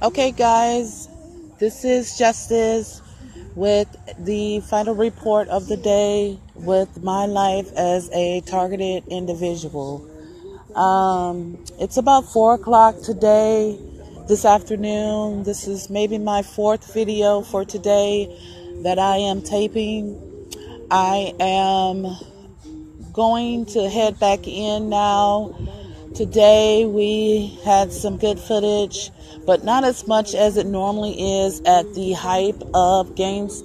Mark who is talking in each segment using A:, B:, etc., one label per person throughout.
A: Okay, guys, this is Justice with the final report of the day with my life as a targeted individual. It's about 4 o'clock today, this afternoon. This is maybe my fourth video for today that I am taping. I am going to head back in now. Today we had some good footage, but not as much as it normally is at the hype of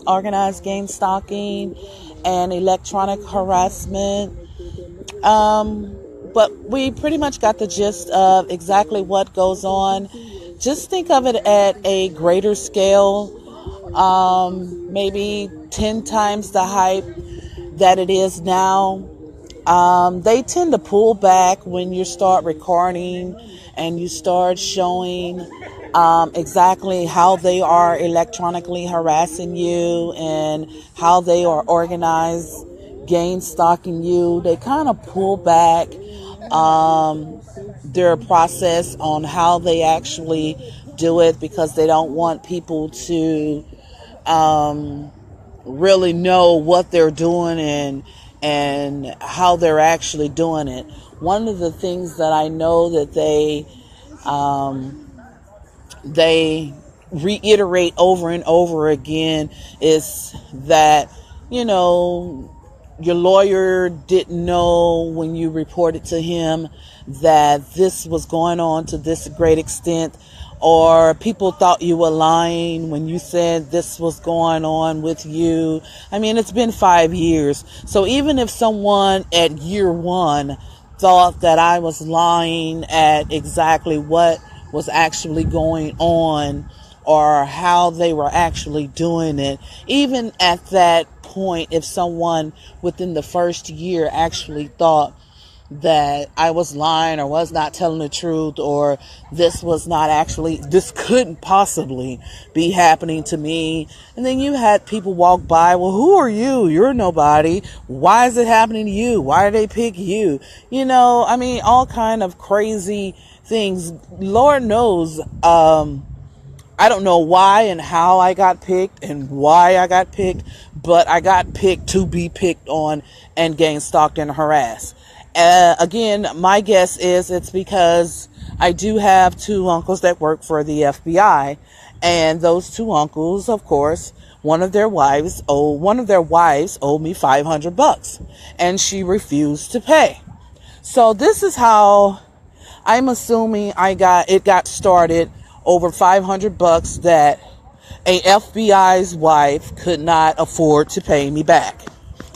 A: organized game stalking and electronic harassment. But we pretty much got the gist of exactly what goes on. Just think of it at a greater scale, maybe 10 times the hype that it is now. They tend to pull back when you start recording and you start showing exactly how they are electronically harassing you and how they are organized game stalking you. They kind of pull back their process on how they actually do it because they don't want people to really know what they're doing and how they're actually doing it. One of the things that I know that they reiterate over and over again is that, your lawyer didn't know when you reported to him that this was going on to this great extent, or people thought you were lying when you said this was going on with you. I mean, it's been 5 years. So even if someone at year one thought that I was lying at exactly what was actually going on or how they were actually doing it, even at that point, if someone within the first year actually thought that I was lying or was not telling the truth, or this couldn't possibly be happening to me. And then you had people walk by, well, who are you? You're nobody. Why is it happening to you? Why did they pick you? All kind of crazy things. Lord knows, I don't know why and how I got picked and why I got picked, but I got picked to be picked on and gang stalked and harassed. Again, my guess is it's because I do have two uncles that work for the FBI, and those two uncles, of course, one of their wives owed me $500, and she refused to pay. So this is how I'm assuming it got started. Over $500 that a FBI's wife could not afford to pay me back.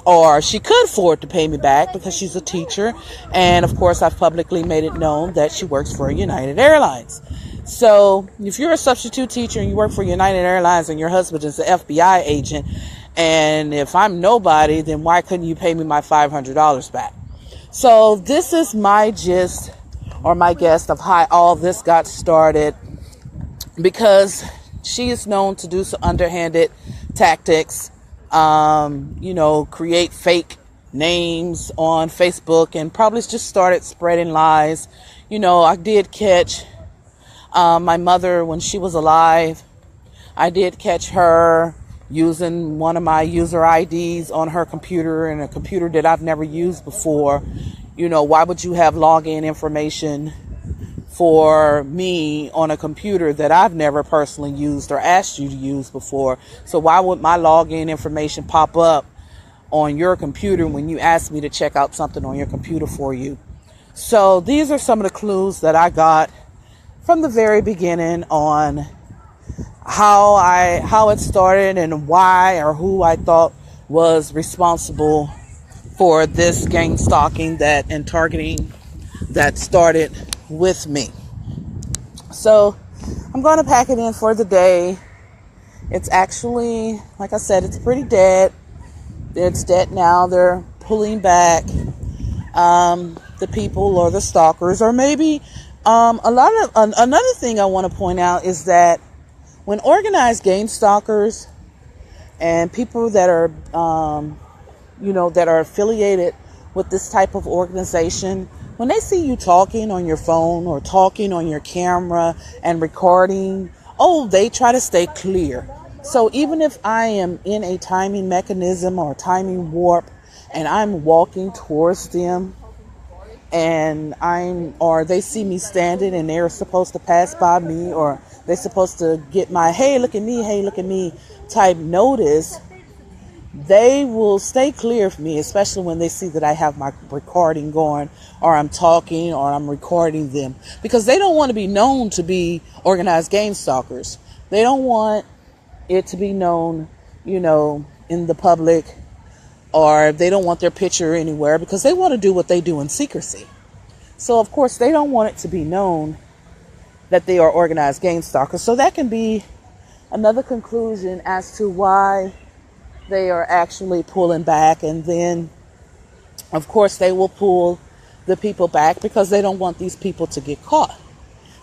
A: Or she could afford to pay me back because she's a teacher. And of course, I've publicly made it known that she works for United Airlines. So if you're a substitute teacher and you work for United Airlines and your husband is an FBI agent, and if I'm nobody, then why couldn't you pay me my $500 back? So this is my gist or my guess of how all this got started. Because she is known to do some underhanded tactics, create fake names on Facebook and probably just started spreading lies. I did catch my mother when she was alive. I did catch her using one of my user IDs on her computer, and a computer that I've never used before. Why would you have login information for me on a computer that I've never personally used or asked you to use before? So why would my login information pop up on your computer when you asked me to check out something on your computer for you? So these are some of the clues that I got from the very beginning on how it started and why or who I thought was responsible for this gang stalking and targeting that started with me. So I'm going to pack it in for the day. It's actually, like I said, it's pretty dead. It's dead now. They're pulling back the people or the stalkers, or maybe another thing I want to point out is that when organized gang stalkers and people that are that are affiliated with this type of organization when they see you talking on your phone or talking on your camera and recording, they try to stay clear. So even if I am in a timing mechanism or timing warp and I'm walking towards them and or they see me standing and they're supposed to pass by me, or they're supposed to get my, hey, look at me type notice, they will stay clear of me, especially when they see that I have my recording going, or I'm talking, or I'm recording them, because they don't want to be known to be organized game stalkers. They don't want it to be known, in the public, or they don't want their picture anywhere, because they want to do what they do in secrecy. So, of course, they don't want it to be known that they are organized game stalkers. So that can be another conclusion as to why they are actually pulling back. And then, of course, they will pull the people back because they don't want these people to get caught.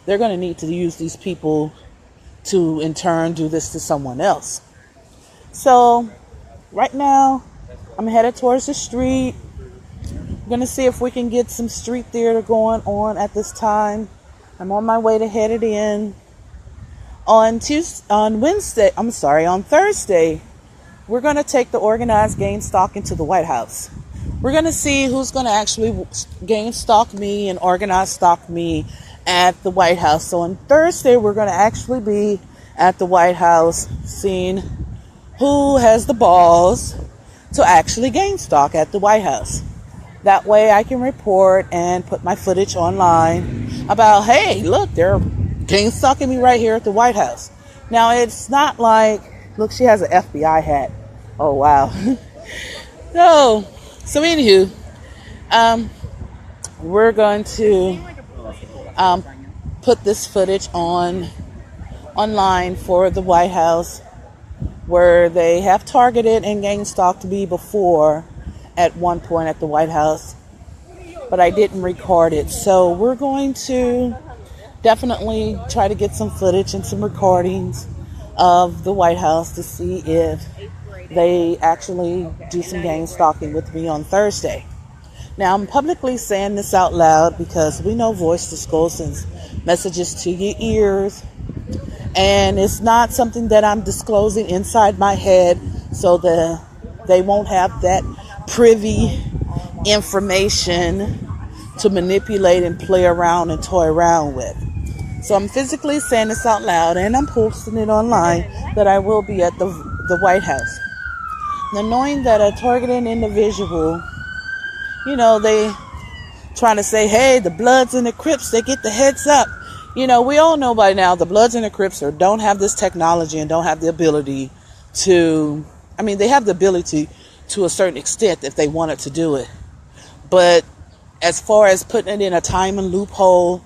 A: They're going to need to use these people to, in turn, do this to someone else. So, right now, I'm headed towards the street. I'm going to see if we can get some street theater going on at this time. I'm on my way to head it in. On Thursday, we're going to take the organized game stalking to the White House. We're going to see who's going to actually game stalk me and organize stalk me at the White House. So on Thursday, we're going to actually be at the White House seeing who has the balls to actually game stalk at the White House. That way I can report and put my footage online about, hey, look, they're game stalking me right here at the White House. Now, it's not like, look, she has an FBI hat. Oh, wow. So anywho, we're going to put this footage online for the White House, where they have targeted and gang stalked me before at one point at the White House, but I didn't record it. So we're going to definitely try to get some footage and some recordings of the White House to see if they actually do some gang stalking with me on Thursday. Now, I'm publicly saying this out loud because we know Voice to Skull sends messages to your ears, and it's not something that I'm disclosing inside my head, so that they won't have that privy information to manipulate and play around and toy around with. So I'm physically saying this out loud, and I'm posting it online that I will be at the White House. Now, knowing that a targeted individual, they trying to say, hey, the Bloods and the Crips, they get the heads up. We all know by now the Bloods and the Crips don't have this technology and don't have the ability to, they have the ability to a certain extent if they wanted to do it. But as far as putting it in a time and loophole,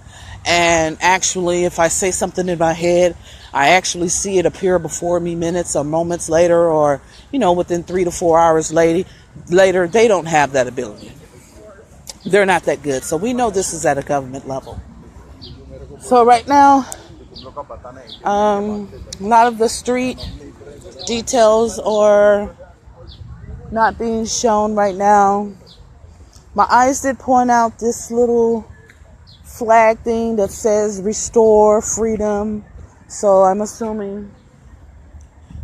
A: and actually if I say something in my head, I actually see it appear before me minutes or moments later, or, within 3 to 4 hours later, they don't have that ability. They're not that good. So we know this is at a government level. So right now, a lot of the street details are not being shown right now. My eyes did point out this little flag thing that says restore freedom. So I'm assuming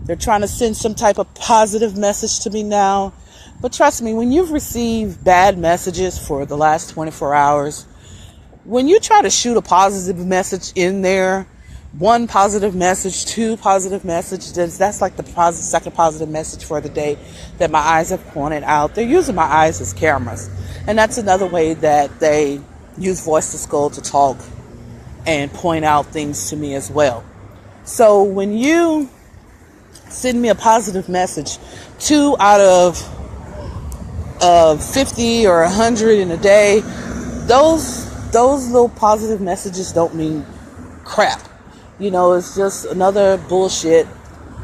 A: they're trying to send some type of positive message to me now. But trust me, when you've received bad messages for the last 24 hours, when you try to shoot a positive message in there, one positive message, two positive messages, that's like the second positive message for the day that my eyes have pointed out. They're using my eyes as cameras. And that's another way that they use Voice to Skull to talk and point out things to me as well. So when you send me a positive message, 2 out of 50 or 100 in a day, those little positive messages don't mean crap. It's just another bullshit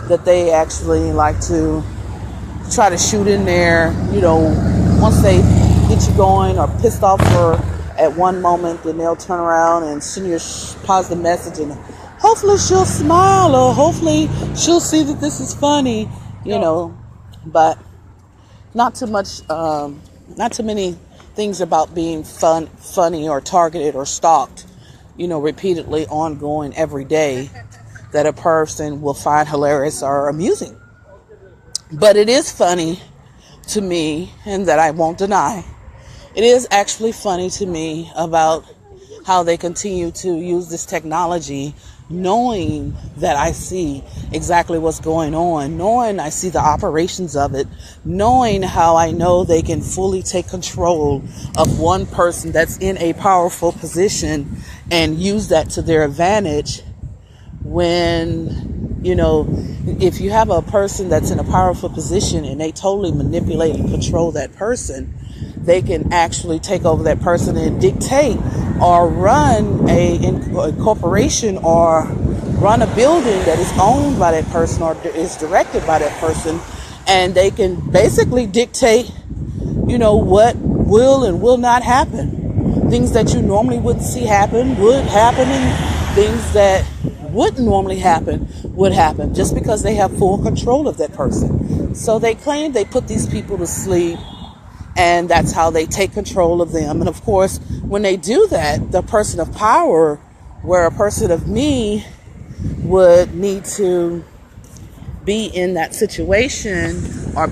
A: that they actually like to try to shoot in there. Once they get you going or pissed off for at one moment, then they'll turn around and send you a positive message, and hopefully she'll smile, or hopefully she'll see that this is funny, but not too many things about being funny or targeted or stalked, repeatedly, ongoing, every day, that a person will find hilarious or amusing. But it is funny to me, and that I won't deny. It is actually funny to me about how they continue to use this technology, knowing that I see exactly what's going on, knowing I see the operations of it, knowing how I know they can fully take control of one person that's in a powerful position and use that to their advantage. When, if you have a person that's in a powerful position and they totally manipulate and control that person, they can actually take over that person and dictate or run a corporation or run a building that is owned by that person or is directed by that person. And they can basically dictate, what will and will not happen. Things that you normally wouldn't see happen would happen, and things that wouldn't normally happen would happen, just because they have full control of that person. So they claim they put these people to sleep, and that's how they take control of them. And of course, when they do that, the person of power, where a person of me would need to be in that situation or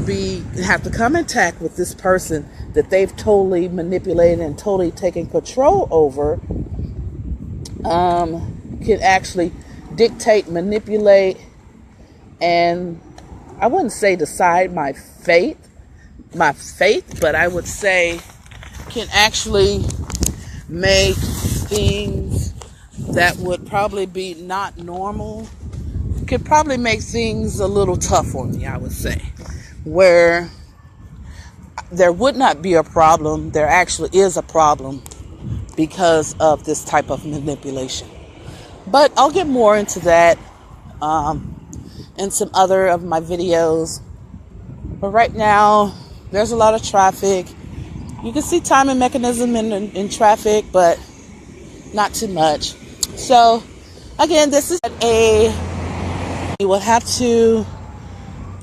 A: have to come in contact with this person that they've totally manipulated and totally taken control over, can actually dictate, manipulate, and I wouldn't say decide my fate, but I would say can actually make things that would probably be not normal, could probably make things a little tough for me, I would say. Where there would not be a problem, there actually is a problem because of this type of manipulation. But I'll get more into that in some other of my videos. But right now, there's a lot of traffic. You can see timing mechanism in traffic, but not too much. So, again, this is you will have to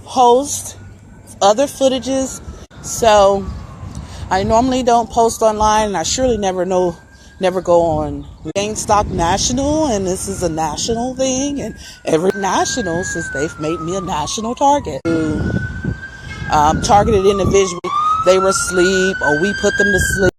A: post other footages. So, I normally don't post online, and I surely never go on GameStop National, and this is a national thing, and every national, since they've made me a national target. Targeted individuals, they were asleep or we put them to sleep.